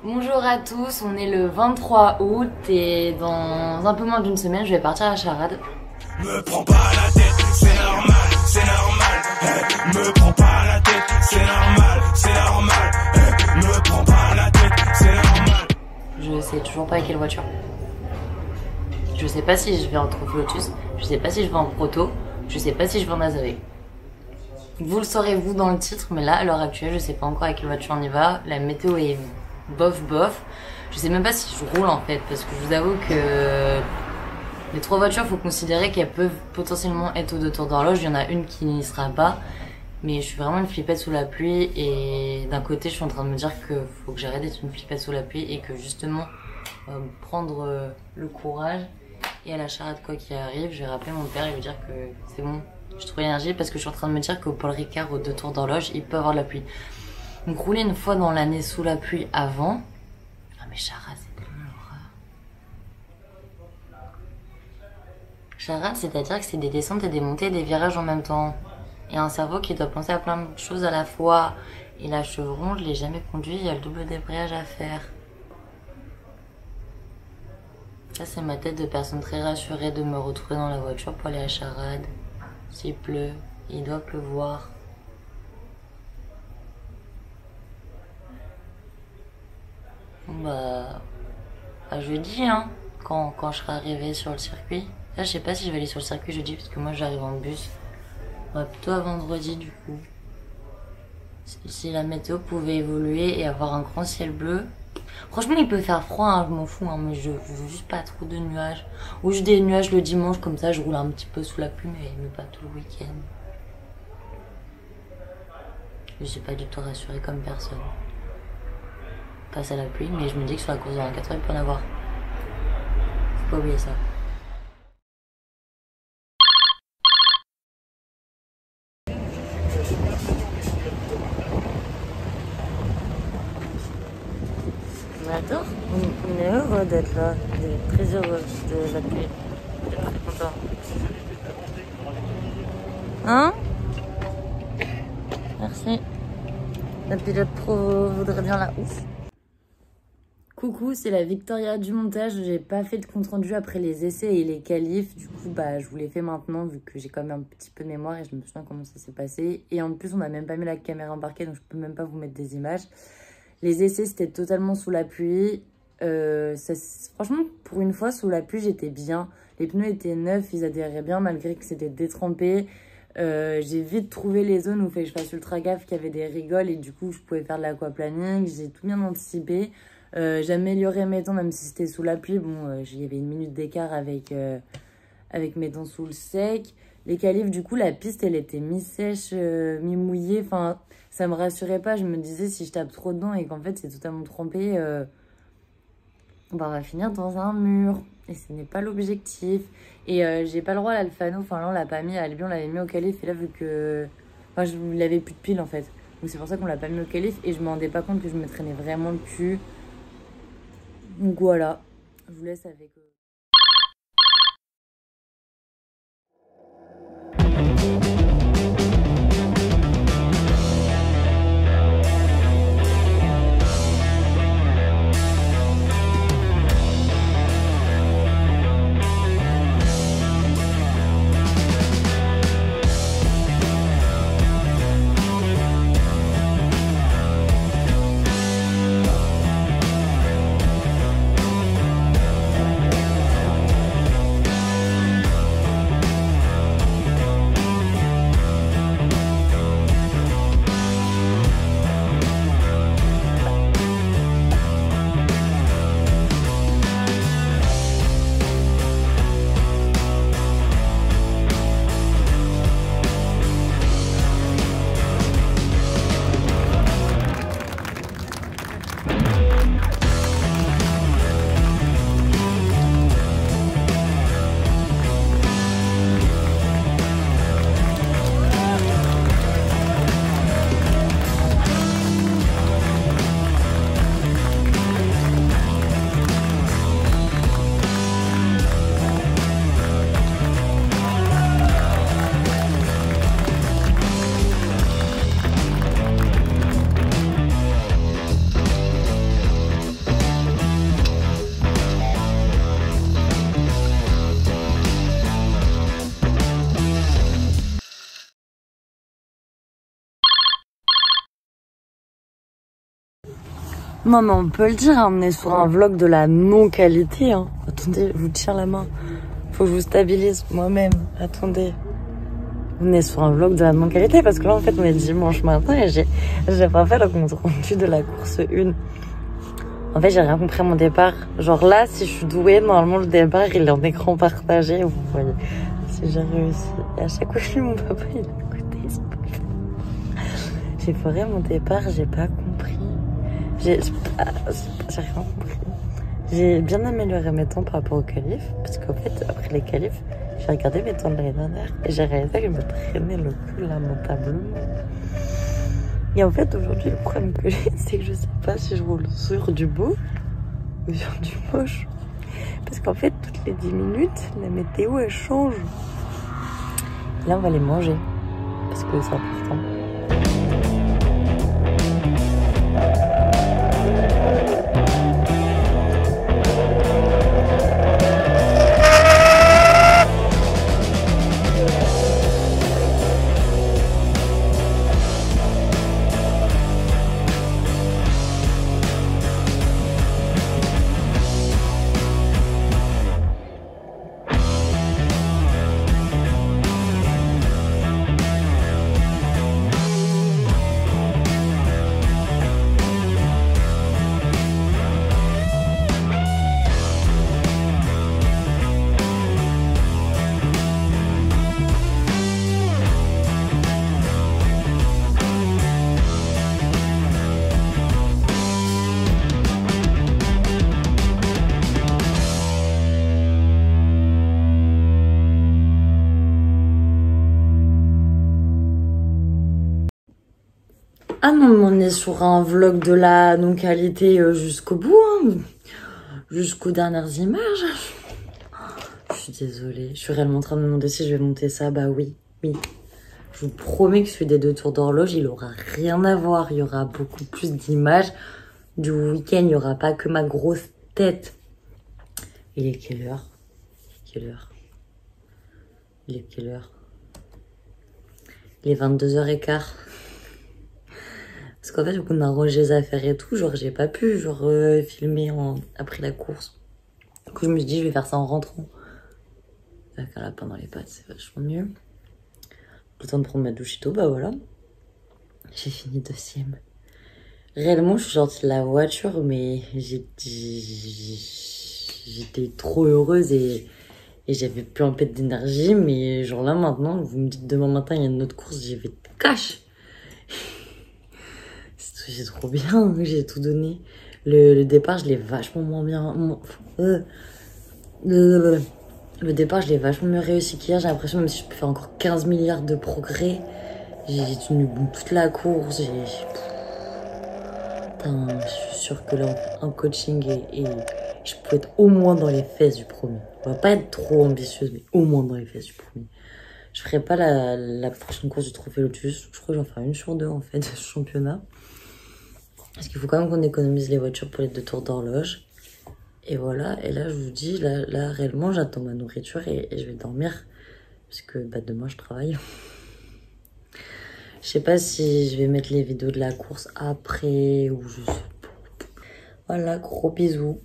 Bonjour à tous, on est le 23 août et dans un peu moins d'une semaine je vais partir à la charade. Me prends pas la tête, c'est normal, c'est normal. Me prends pas la tête, c'est normal, c'est normal. Me prends pas la tête, c'est normal. Je sais toujours pas avec quelle voiture. Je sais pas si je vais en Trophée Lotus, je sais pas si je vais en Proto, je sais pas si je vais en Azoré. Vous le saurez vous dans le titre, mais là à l'heure actuelle je sais pas encore avec quelle voiture on y va. La météo est bof bof. Je sais même pas si je roule en fait, parce que je vous avoue que les trois voitures, faut considérer qu'elles peuvent potentiellement être aux deux tours d'horloge. Il y en a une qui n'y sera pas, mais je suis vraiment une flippette sous la pluie. Et d'un côté, je suis en train de me dire que faut que j'arrête d'être une flippette sous la pluie et que justement prendre le courage. Et à la charade, quoi qu'il arrive, je vais rappeler mon père et lui dire que c'est bon, je trouve l'énergie, parce que je suis en train de me dire qu'au Paul Ricard, aux deux tours d'horloge, il peut avoir de la pluie. Donc rouler une fois dans l'année sous la pluie avant. Ah mais charade, c'est tellement l'horreur. Charade, c'est-à-dire que c'est des descentes et des montées et des virages en même temps. Et un cerveau qui doit penser à plein de choses à la fois. Et la Chevron, je l'ai jamais conduit, il y a le double débrayage à faire. Ça, c'est ma tête de personne très rassurée de me retrouver dans la voiture pour aller à charade. S'il pleut, il doit pleuvoir. Bah, à jeudi, hein, quand je serai arrivée sur le circuit. Là, je sais pas si je vais aller sur le circuit jeudi, parce que moi, j'arrive en bus. Bah, plutôt à vendredi, du coup. Si la météo pouvait évoluer et avoir un grand ciel bleu. Franchement, il peut faire froid, hein, je m'en fous, hein, mais je veux juste pas trop de nuages. Ou juste des nuages le dimanche, comme ça, je roule un petit peu sous la pluie, mais pas tout le week-end. Je suis pas du tout rassurée comme personne. Passe à la pluie, mais je me dis que sur la course de 24 heures, il peut en avoir. Faut pas oublier ça. J'adore, on est heureux d'être là, on est très heureux de l'accueillir, on est très content. Hein? Merci. La pilote pro voudrait bien la ouf. Coucou, c'est la Victoria du montage. J'ai pas fait de compte rendu après les essais et les qualifs. Du coup, bah, je vous les fais maintenant vu que j'ai quand même un petit peu de mémoire et je me souviens comment ça s'est passé. Et en plus, on m'a même pas mis la caméra embarquée, donc je peux même pas vous mettre des images. Les essais, c'était totalement sous la pluie. Franchement, pour une fois, sous la pluie, j'étais bien. Les pneus étaient neufs, ils adhéraient bien malgré que c'était détrempé. J'ai vite trouvé les zones où il fallait que je fasse ultra gaffe, qu'il y avait des rigoles et du coup, je pouvais faire de l'aquaplaning. J'ai tout bien anticipé. J'améliorais mes temps, même si c'était sous la pluie. Bon, il y avait une minute d'écart avec mes temps sous le sec. Les qualifs, du coup, la piste, elle était mi-sèche, mi-mouillée. Enfin, ça me rassurait pas. Je me disais, si je tape trop dedans et qu'en fait, c'est totalement trempé, bah, on va finir dans un mur. Et ce n'est pas l'objectif. Et j'ai pas le droit à l'Alfano. Enfin, là, on l'a pas mis. À Albion, on l'avait mis au qualif. Et là, vu que... Enfin, il avait plus de pile, en fait. Donc, c'est pour ça qu'on l'a pas mis au qualif. Et je me rendais pas compte que je me traînais vraiment le cul. Donc, voilà. Je vous laisse avec... Non mais on peut le dire, hein, on est sur un vlog de la non-qualité. Hein. Attendez, je vous tiens la main. Faut que je vous stabilise moi-même. Attendez. On est sur un vlog de la non-qualité parce que là en fait on est dimanche matin et j'ai pas fait le compte rendu de la course 1. En fait j'ai rien compris à mon départ. Genre là si je suis douée, normalement le départ il est en écran partagé, vous voyez. Si j'ai réussi. Et à chaque fois je suis mon papa il est à côté. J'ai foiré mon départ, j'ai pas compris. J'ai rien compris. J'ai bien amélioré mes temps par rapport aux qualifs parce qu'en fait après les qualifs j'ai regardé mes temps de l'année dernière et j'ai réalisé que je me traînais le cul lamentablement. Et en fait, aujourd'hui, le problème que j'ai, c'est que je sais pas si je roule sur du beau ou sur du moche. Parce qu'en fait, toutes les 10 minutes, la météo, elle change. Et là, on va les manger parce que c'est important. Ah non, mais on est sur un vlog de la non-qualité jusqu'au bout, hein. Jusqu'aux dernières images. Je suis désolée, je suis réellement en train de me demander si je vais monter ça. Bah oui, oui. Je vous promets que celui des 2 tours d'horloge, il aura rien à voir. Il y aura beaucoup plus d'images du week-end. Il n'y aura pas que ma grosse tête. Il est quelle heure? Il est quelle heure? Il est 22h15. Parce qu'en fait, on a rangé les affaires et tout, genre j'ai pas pu filmer après la course. Du coup, je me suis dit, je vais faire ça en rentrant. Avec un lapin dans les pattes, c'est vachement mieux. Le temps de prendre ma douche et tout, bah voilà. J'ai fini 2e. Réellement, je suis sortie de la voiture, mais j'étais trop heureuse et j'avais plus un pet d'énergie. Mais genre là, maintenant, vous me dites demain matin, il y a une autre course, j'y vais cash. C'est trop bien, j'ai tout donné. Le départ, je l'ai vachement moins bien... Le départ, je l'ai vachement mieux réussi qu'hier. J'ai l'impression, même si je peux faire encore 15 milliards de progrès, j'ai tenu bon toute la course. Putain, je suis sûre que là, en coaching, et je peux être au moins dans les fesses du premier. On va pas être trop ambitieuse, mais au moins dans les fesses du premier. Je ferai pas la prochaine course du Trophée Lotus. Je crois que j'en ferai 1 sur 2 en fait, ce championnat. Parce qu'il faut quand même qu'on économise les voitures pour les 2 tours d'horloge. Et voilà, et là je vous dis, là réellement j'attends ma nourriture et je vais dormir. Parce que bah, demain je travaille. Je sais pas si je vais mettre les vidéos de la course après ou je sais pas. Voilà, gros bisous.